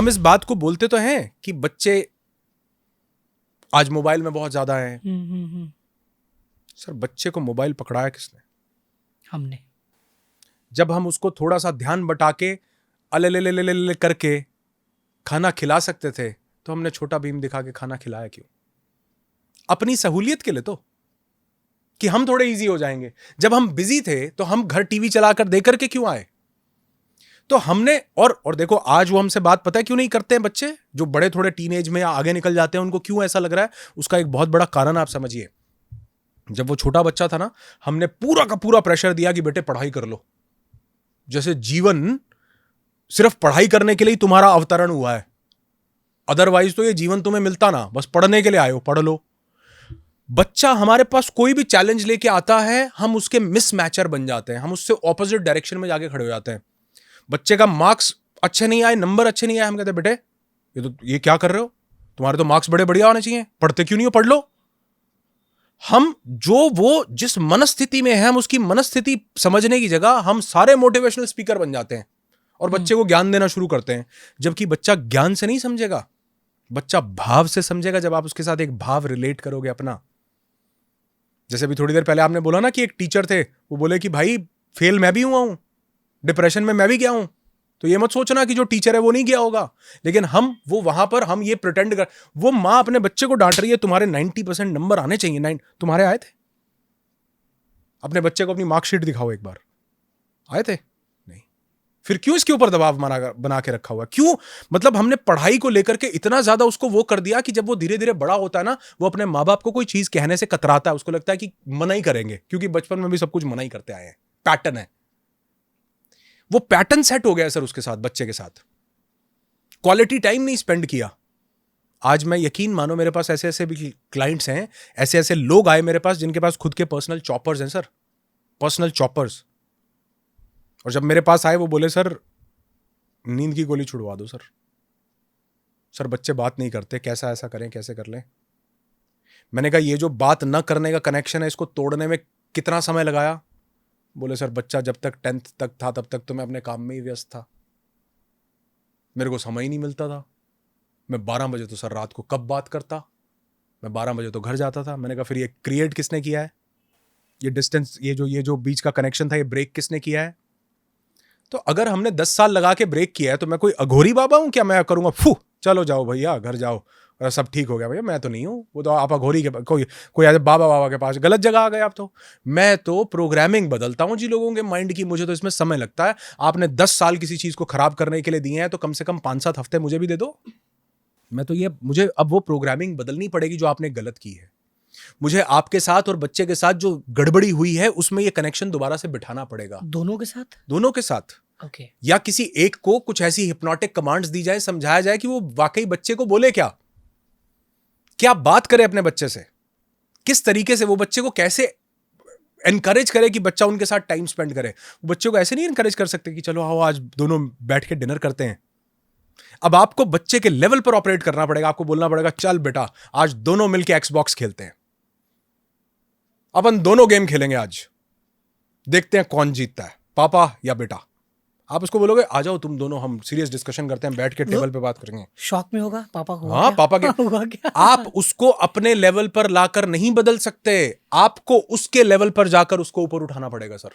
हम इस बात को बोलते तो हैं कि बच्चे आज मोबाइल में बहुत ज्यादा हैं। सर बच्चे को मोबाइल पकड़ाया किसने? हमने। जब हम उसको थोड़ा सा ध्यान बटा के अले करके खाना खिला सकते थे तो हमने छोटा भीम दिखा के खाना खिलाया क्यों? अपनी सहूलियत के लिए तो, कि हम थोड़े इजी हो जाएंगे। जब हम बिजी थे तो हम घर टीवी चलाकर देकर के क्यों आए? तो हमने और देखो आज वो हमसे बात पता है क्यों नहीं करते हैं बच्चे जो बड़े थोड़े टीनेज में या आगे निकल जाते हैं, उनको क्यों ऐसा लग रहा है? उसका एक बहुत बड़ा कारण आप समझिए। जब वो छोटा बच्चा था ना, हमने पूरा का पूरा प्रेशर दिया कि बेटे पढ़ाई कर लो, जैसे जीवन सिर्फ पढ़ाई करने के लिए तुम्हारा अवतरण हुआ है, अदरवाइज तो ये जीवन तुम्हें मिलता ना, बस पढ़ने के लिए आए हो, पढ़ लो। बच्चा हमारे पास कोई भी चैलेंज लेके आता है, हम उसके मिसमैचर बन जाते हैं, हम उससे ऑपोजिट डायरेक्शन में जाके खड़े हो जाते हैं। बच्चे का मार्क्स अच्छे नहीं आए, नंबर अच्छे नहीं आए, हम कहते हैं बेटे ये क्या कर रहे हो, तुम्हारे तो मार्क्स बड़े बढ़िया होने चाहिए, पढ़ते क्यों नहीं हो, पढ़ लो। हम वो जिस मनस्थिति में है, हम उसकी मनस्थिति समझने की जगह हम सारे मोटिवेशनल स्पीकर बन जाते हैं और बच्चे को ज्ञान देना शुरू करते हैं। जबकि बच्चा ज्ञान से नहीं समझेगा, बच्चा भाव से समझेगा। जब आप उसके साथ एक भाव रिलेट करोगे अपना, जैसे अभी थोड़ी देर पहले आपने बोला ना कि एक टीचर थे, वो बोले कि भाई फेल मैं भी हुआ हूं, डिप्रेशन में मैं भी गया हूं, तो ये मत सोचना कि जो टीचर है वो नहीं गया होगा। लेकिन हम वो वहां पर हम ये प्रिटेंड कर, वो मां अपने बच्चे को डांट रही है तुम्हारे 90% नंबर आने चाहिए, 9 तुम्हारे आए थे? अपने बच्चे को अपनी मार्कशीट दिखाओ एक बार, आए थे? नहीं। फिर क्यों इसके ऊपर दबाव बना के रखा हुआ? क्यों? मतलब हमने पढ़ाई को लेकर के इतना ज्यादा उसको वो कर दिया कि जब वो धीरे धीरे बड़ा होता है ना, वो अपने माँ बाप को कोई चीज कहने से कतराता है, उसको लगता है कि मना ही करेंगे, क्योंकि बचपन में भी सब कुछ मना ही करते आए हैं, पैटर्न है। वो पैटर्न सेट हो गया सर उसके साथ, बच्चे के साथ क्वालिटी टाइम नहीं स्पेंड किया। आज मैं यकीन मानो मेरे पास ऐसे ऐसे भी क्लाइंट्स हैं, ऐसे ऐसे लोग आए मेरे पास जिनके पास खुद के पर्सनल चॉपर्स हैं सर, पर्सनल चॉपर्स। और जब मेरे पास आए वो बोले सर नींद की गोली छुड़वा दो सर बच्चे बात नहीं करते, कैसा ऐसा करें, कैसे कर लें? मैंने कहा ये जो बात न करने का कनेक्शन है, इसको तोड़ने में कितना समय लगाया? बोले सर बच्चा जब तक 10th तक था तब तक तो मैं अपने काम में ही व्यस्त था, मेरे को समय ही नहीं मिलता था। मैं 12 बजे तो सर रात को कब बात करता, मैं 12 बजे तो घर जाता था। मैंने कहा फिर ये क्रिएट किसने किया है? ये डिस्टेंस, ये जो बीच का कनेक्शन था, ये ब्रेक किसने किया है? तो अगर हमने 10 साल लगा के ब्रेक किया है तो मैं कोई अघोरी बाबा हूं क्या? मैं करूंगा फू चलो जाओ भैया घर जाओ और सब ठीक हो गया? भैया मैं तो नहीं हूं, वो तो आप अघोरी के कोई ऐसे बाबा के पास गलत जगह आ गए आप तो। मैं तो प्रोग्रामिंग बदलता हूं जी लोगों के माइंड की, मुझे तो इसमें समय लगता है। आपने 10 साल किसी चीज को खराब करने के लिए दिए हैं तो कम से कम 5-7 हफ्ते मुझे भी दे दो। मैं तो ये मुझे अब वो प्रोग्रामिंग बदलनी पड़ेगी जो आपने गलत की है। मुझे आपके साथ और बच्चे के साथ जो गड़बड़ी हुई है उसमें ये कनेक्शन दोबारा से बिठाना पड़ेगा। दोनों के साथ? दोनों के साथ। Okay. या किसी एक को कुछ ऐसी हिप्नोटिक कमांड्स दी जाए, समझाया जाए कि वो वाकई बच्चे को बोले क्या बात करे अपने बच्चे से, किस तरीके से वो बच्चे को कैसे एनकरेज करे कि बच्चा उनके साथ टाइम स्पेंड करे। बच्चे को ऐसे नहीं एनकरेज कर सकते कि चलो आओ आज दोनों बैठ के डिनर करते हैं। अब आपको बच्चे के लेवल पर ऑपरेट करना पड़ेगा। आपको बोलना पड़ेगा चल बेटा आज दोनों मिलके एक्सबॉक्स खेलते हैं, अपन दोनों गेम खेलेंगे, आज देखते हैं कौन जीतता है, पापा या बेटा। आप उसको बोलोगे आ जाओ तुम दोनों, हम सीरियस डिस्कशन करते हैं, बैठ के टेबल पे बात करेंगे। शॉक में होगा पापा को। हाँ पापा के हुआ क्या? आप उसको अपने लेवल पर लाकर नहीं बदल सकते, आपको उसके लेवल पर जाकर उसको ऊपर उठाना पड़ेगा सर।